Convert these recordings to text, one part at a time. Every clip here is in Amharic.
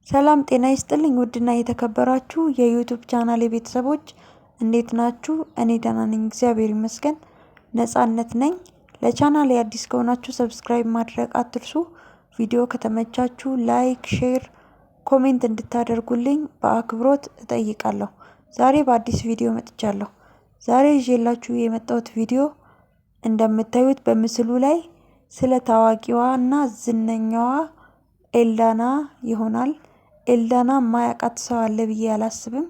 ሰላም ጤና ይስጥልኝ ውድና የተከበራችሁ የዩቲዩብ ቻናሌ ቤተሰቦች እንዴት ናችሁ? እኔ ደህና ነኝ፣ እግዚአብሔር ይመስገን። ነጻነት ነኝ። ለቻናሌ አዲስ ከሆናችሁ ሰብስክራይብ ማድረግ አትርሱ። ቪዲዮ ከተመቻችሁ ላይክ፣ ሼር፣ ኮሜንት እንድታደርጉልኝ በአክብሮት እጠይቃለሁ። ዛሬ በአዲስ ቪዲዮ መጥቻለሁ። ዛሬ ይዤላችሁ የመጣሁት ቪዲዮ እንደምታዩት በምስሉ ላይ ስለ ታዋቂዋና ዝነኛዋ ኤልዳና ይሆናል። ኤልዳና ማያውቃት ሰው አለ ብዬ አላስብም።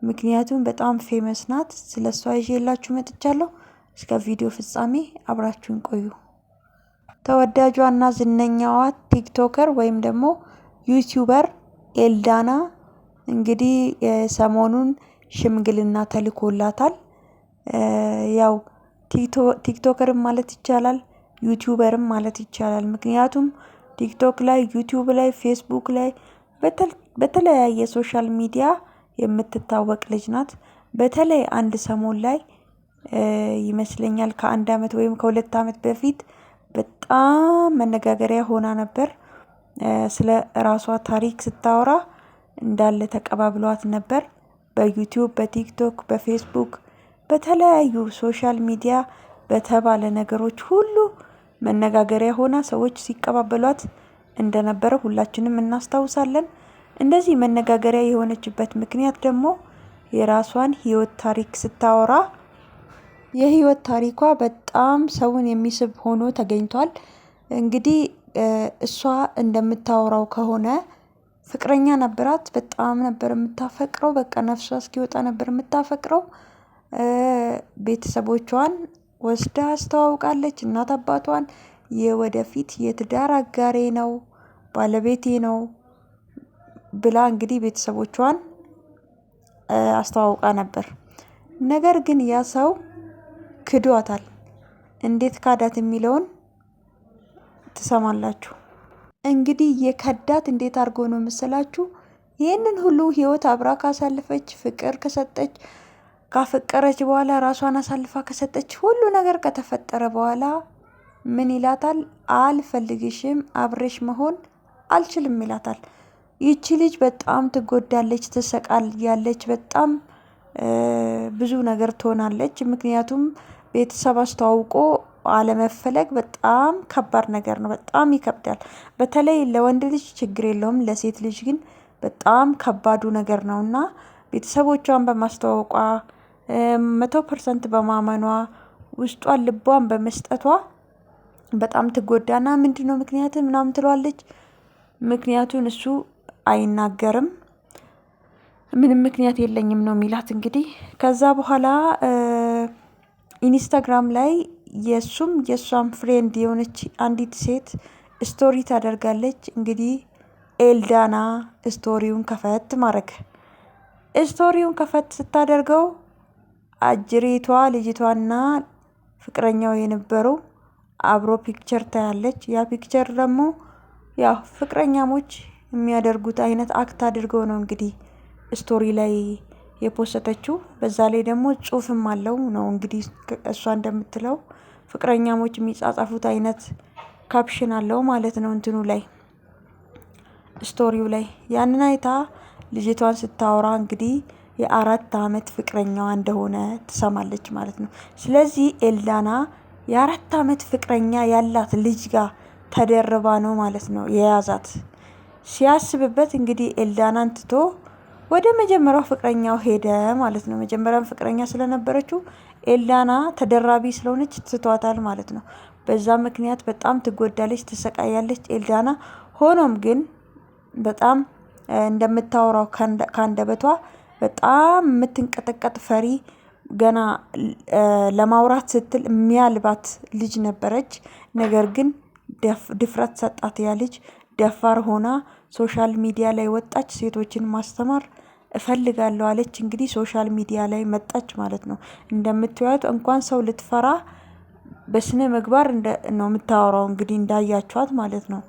ምክንያቱም በጣም ፌመስ ናት። ስለሷ ይዤላችሁ መጥቻለሁ። እስከ ቪዲዮ ፍጻሜ አብራችሁን ቆዩ። ተወዳጇና ዝነኛዋ ቲክቶከር ወይም ደግሞ ዩቲዩበር ኤልዳና እንግዲህ ሰሞኑን ሽምግልና ተልኮላታል። ያው ቲክቶከርም ማለት ይቻላል ዩቲዩበርም ማለት ይቻላል። ምክንያቱም ቲክቶክ ላይ፣ ዩቲዩብ ላይ፣ ፌስቡክ ላይ በተለያየ ሶሻል ሚዲያ የምትታወቅ ልጅ ናት። በተለይ አንድ ሰሞን ላይ ይመስለኛል ከአንድ አመት ወይም ከሁለት አመት በፊት በጣም መነጋገሪያ ሆና ነበር። ስለ ራሷ ታሪክ ስታወራ እንዳለ ተቀባብሏት ነበር። በዩቲዩብ፣ በቲክቶክ፣ በፌስቡክ በተለያዩ ሶሻል ሚዲያ በተባለ ነገሮች ሁሉ መነጋገሪያ ሆና ሰዎች ሲቀባበሏት እንደነበረ ሁላችንም እናስታውሳለን። እንደዚህ መነጋገሪያ የሆነችበት ምክንያት ደግሞ የራሷን ህይወት ታሪክ ስታወራ የህይወት ታሪኳ በጣም ሰውን የሚስብ ሆኖ ተገኝቷል። እንግዲህ እሷ እንደምታወራው ከሆነ ፍቅረኛ ነበራት። በጣም ነበር የምታፈቅረው። በቃ ነፍሷ እስኪወጣ ነበር የምታፈቅረው። ቤተሰቦቿን ወስዳ አስተዋውቃለች። እናት አባቷን የወደፊት የትዳር አጋሬ ነው፣ ባለቤቴ ነው ብላ እንግዲህ ቤተሰቦቿን አስተዋውቃ ነበር። ነገር ግን ያ ሰው ክዷታል። እንዴት ካዳት የሚለውን ትሰማላችሁ። እንግዲህ የከዳት እንዴት አድርጎ ነው መሰላችሁ? ይህንን ሁሉ ህይወት አብራ ካሳለፈች፣ ፍቅር ከሰጠች፣ ካፈቀረች በኋላ ራሷን አሳልፋ ከሰጠች፣ ሁሉ ነገር ከተፈጠረ በኋላ ምን ይላታል? አልፈልግሽም፣ አብሬሽ መሆን አልችልም ይላታል። ይቺ ልጅ በጣም ትጎዳለች፣ ትሰቃያለች፣ በጣም ብዙ ነገር ትሆናለች። ምክንያቱም ቤተሰብ አስተዋውቆ አለመፈለግ በጣም ከባድ ነገር ነው። በጣም ይከብዳል። በተለይ ለወንድ ልጅ ችግር የለውም፣ ለሴት ልጅ ግን በጣም ከባዱ ነገር ነው እና ቤተሰቦቿን በማስተዋወቋ 100% በማመኗ ውስጧን ልቧን በመስጠቷ በጣም ትጎዳና ምንድነው ምክንያት ምናምን ትለዋለች። ምክንያቱን እሱ አይናገርም። ምንም ምክንያት የለኝም ነው የሚላት። እንግዲህ ከዛ በኋላ ኢንስታግራም ላይ የእሷም ፍሬንድ የሆነች አንዲት ሴት ስቶሪ ታደርጋለች። እንግዲህ ኤልዳና ስቶሪውን ከፈት ማድረግ ስቶሪውን ከፈት ስታደርገው አጅሬቷ ልጅቷና ፍቅረኛው የነበረው አብሮ ፒክቸር ታያለች። ያ ፒክቸር ደግሞ ያው ፍቅረኛሞች የሚያደርጉት አይነት አክት አድርገው ነው እንግዲህ ስቶሪ ላይ የፖስተችው። በዛ ላይ ደግሞ ጽሁፍም አለው ነው እንግዲህ እሷ እንደምትለው ፍቅረኛሞች የሚጻጻፉት አይነት ካፕሽን አለው ማለት ነው እንትኑ ላይ ስቶሪው ላይ። ያንን አይታ ልጅቷን ስታወራ እንግዲህ የ4 አመት ፍቅረኛዋ እንደሆነ ትሰማለች ማለት ነው። ስለዚህ ኤልዳና የ4 አመት ፍቅረኛ ያላት ልጅ ጋር ተደርባ ነው ማለት ነው የያዛት። ሲያስብበት እንግዲህ ኤልዳናን ትቶ ወደ መጀመሪያው ፍቅረኛው ሄደ ማለት ነው። መጀመሪያም ፍቅረኛ ስለነበረችው ኤልዳና ተደራቢ ስለሆነች ትቷታል ማለት ነው። በዛ ምክንያት በጣም ትጎዳለች፣ ትሰቃያለች ኤልዳና። ሆኖም ግን በጣም እንደምታወራው ካንደበቷ በጣም የምትንቀጠቀጥ ፈሪ፣ ገና ለማውራት ስትል የሚያልባት ልጅ ነበረች። ነገር ግን ድፍረት ሰጣት። ያ ልጅ ደፋር ሆና ሶሻል ሚዲያ ላይ ወጣች። ሴቶችን ማስተማር እፈልጋለሁ አለች። እንግዲህ ሶሻል ሚዲያ ላይ መጣች ማለት ነው። እንደምትያዩት እንኳን ሰው ልትፈራ በስነ ምግባር ነው የምታወራው። እንግዲህ እንዳያችኋት ማለት ነው።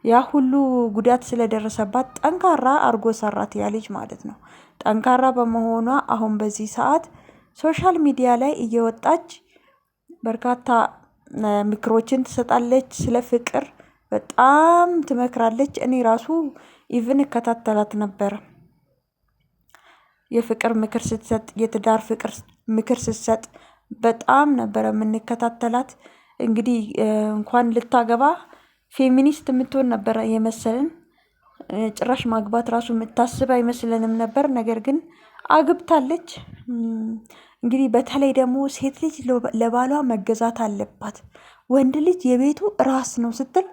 ያ ሁሉ ጉዳት ስለደረሰባት ጠንካራ አርጎ ሰራት ያ ልጅ ማለት ነው። ጠንካራ በመሆኗ አሁን በዚህ ሰዓት ሶሻል ሚዲያ ላይ እየወጣች በርካታ ምክሮችን ትሰጣለች። ስለ ፍቅር በጣም ትመክራለች። እኔ ራሱ ኢቭን እከታተላት ነበር። የፍቅር ምክር ስትሰጥ፣ የትዳር ፍቅር ምክር ስትሰጥ በጣም ነበረ የምንከታተላት። እንግዲህ እንኳን ልታገባ ፌሚኒስት የምትሆን ነበረ የመሰልን። ጭራሽ ማግባት ራሱ የምታስብ አይመስለንም ነበር። ነገር ግን አግብታለች። እንግዲህ በተለይ ደግሞ ሴት ልጅ ለባሏ መገዛት አለባት፣ ወንድ ልጅ የቤቱ ራስ ነው ስትል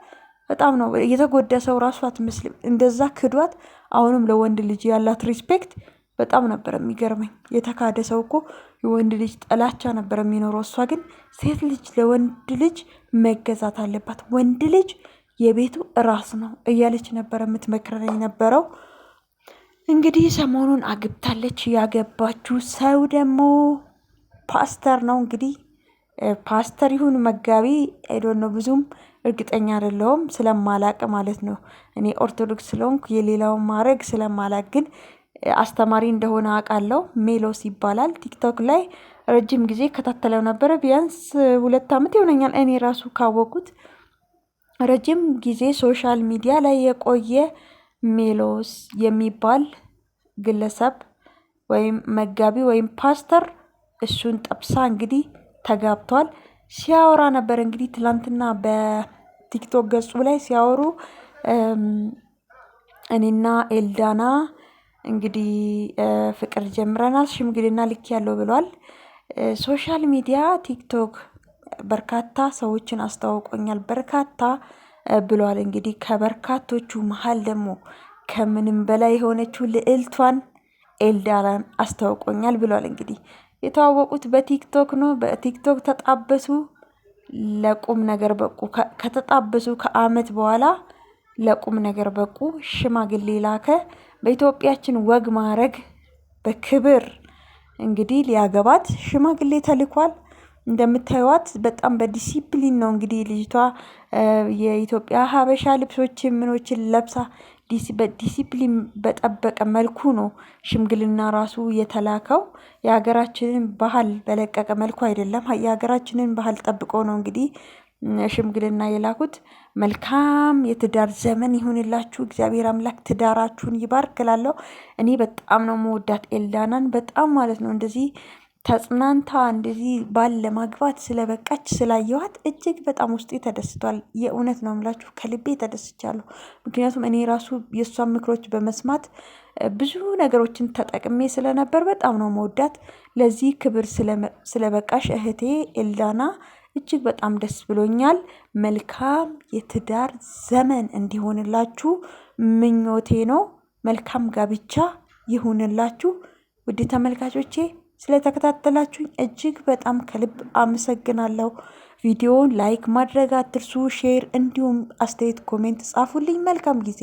በጣም ነው የተጎዳ ሰው ራሱ አትመስልም። እንደዛ ክዷት አሁንም ለወንድ ልጅ ያላት ሪስፔክት በጣም ነበር የሚገርመኝ። የተካደ ሰው እኮ የወንድ ልጅ ጥላቻ ነበር የሚኖረው። እሷ ግን ሴት ልጅ ለወንድ ልጅ መገዛት አለባት፣ ወንድ ልጅ የቤቱ ራስ ነው እያለች ነበር የምትመክረን የነበረው። እንግዲህ ሰሞኑን አግብታለች። ያገባችው ሰው ደግሞ ፓስተር ነው። እንግዲህ ፓስተር ይሁን መጋቢ አይዶን ነው፣ ብዙም እርግጠኛ አይደለሁም ስለማላቅ ማለት ነው። እኔ ኦርቶዶክስ ስለሆንኩ የሌላውን ማድረግ ስለማላቅ፣ ግን አስተማሪ እንደሆነ አውቃለሁ። ሜሎስ ይባላል። ቲክቶክ ላይ ረጅም ጊዜ ከታተለው ነበረ። ቢያንስ 2 ዓመት ይሆነኛል እኔ ራሱ ካወቁት። ረጅም ጊዜ ሶሻል ሚዲያ ላይ የቆየ ሜሎስ የሚባል ግለሰብ ወይም መጋቢ ወይም ፓስተር እሱን ጠብሳ እንግዲህ ተጋብቷል። ሲያወራ ነበር እንግዲህ ትላንትና በቲክቶክ ገጹ ላይ ሲያወሩ እኔና ኤልዳና እንግዲህ ፍቅር ጀምረናል፣ ሽምግልና ልክ ያለው ብሏል። ሶሻል ሚዲያ ቲክቶክ በርካታ ሰዎችን አስተዋውቆኛል፣ በርካታ ብሏል። እንግዲህ ከበርካቶቹ መሀል ደግሞ ከምንም በላይ የሆነችው ልዕልቷን ኤልዳናን አስተዋውቆኛል ብሏል። እንግዲህ የተዋወቁት በቲክቶክ ነው። በቲክቶክ ተጣበሱ፣ ለቁም ነገር በቁ። ከተጣበሱ ከአመት በኋላ ለቁም ነገር በቁ። ሽማግሌ ላከ። በኢትዮጵያችን ወግ ማዕረግ በክብር እንግዲህ ሊያገባት ሽማግሌ ተልኳል። እንደምታዩት በጣም በዲሲፕሊን ነው እንግዲህ ልጅቷ የኢትዮጵያ ሀበሻ ልብሶችን ምኖችን ለብሳ በዲሲፕሊን በጠበቀ መልኩ ነው ሽምግልና ራሱ የተላከው። የሀገራችንን ባህል በለቀቀ መልኩ አይደለም፣ የሀገራችንን ባህል ጠብቆ ነው እንግዲህ ሽምግልና የላኩት። መልካም የትዳር ዘመን ይሁንላችሁ። እግዚአብሔር አምላክ ትዳራችሁን ይባርክ እላለሁ። እኔ በጣም ነው መወዳት ኤልዳናን፣ በጣም ማለት ነው። እንደዚህ ተጽናንታ እንደዚህ ባል ለማግባት ስለበቃች ስላየኋት እጅግ በጣም ውስጤ ተደስቷል። የእውነት ነው የምላችሁ፣ ከልቤ ተደስቻለሁ። ምክንያቱም እኔ ራሱ የእሷን ምክሮች በመስማት ብዙ ነገሮችን ተጠቅሜ ስለነበር በጣም ነው መወዳት። ለዚህ ክብር ስለበቃሽ እህቴ ኤልዳና እጅግ በጣም ደስ ብሎኛል። መልካም የትዳር ዘመን እንዲሆንላችሁ ምኞቴ ነው። መልካም ጋብቻ ይሁንላችሁ። ውድ ተመልካቾቼ ስለተከታተላችሁኝ እጅግ በጣም ከልብ አመሰግናለሁ። ቪዲዮውን ላይክ ማድረግ አትርሱ። ሼር እንዲሁም አስተያየት ኮሜንት ጻፉልኝ። መልካም ጊዜ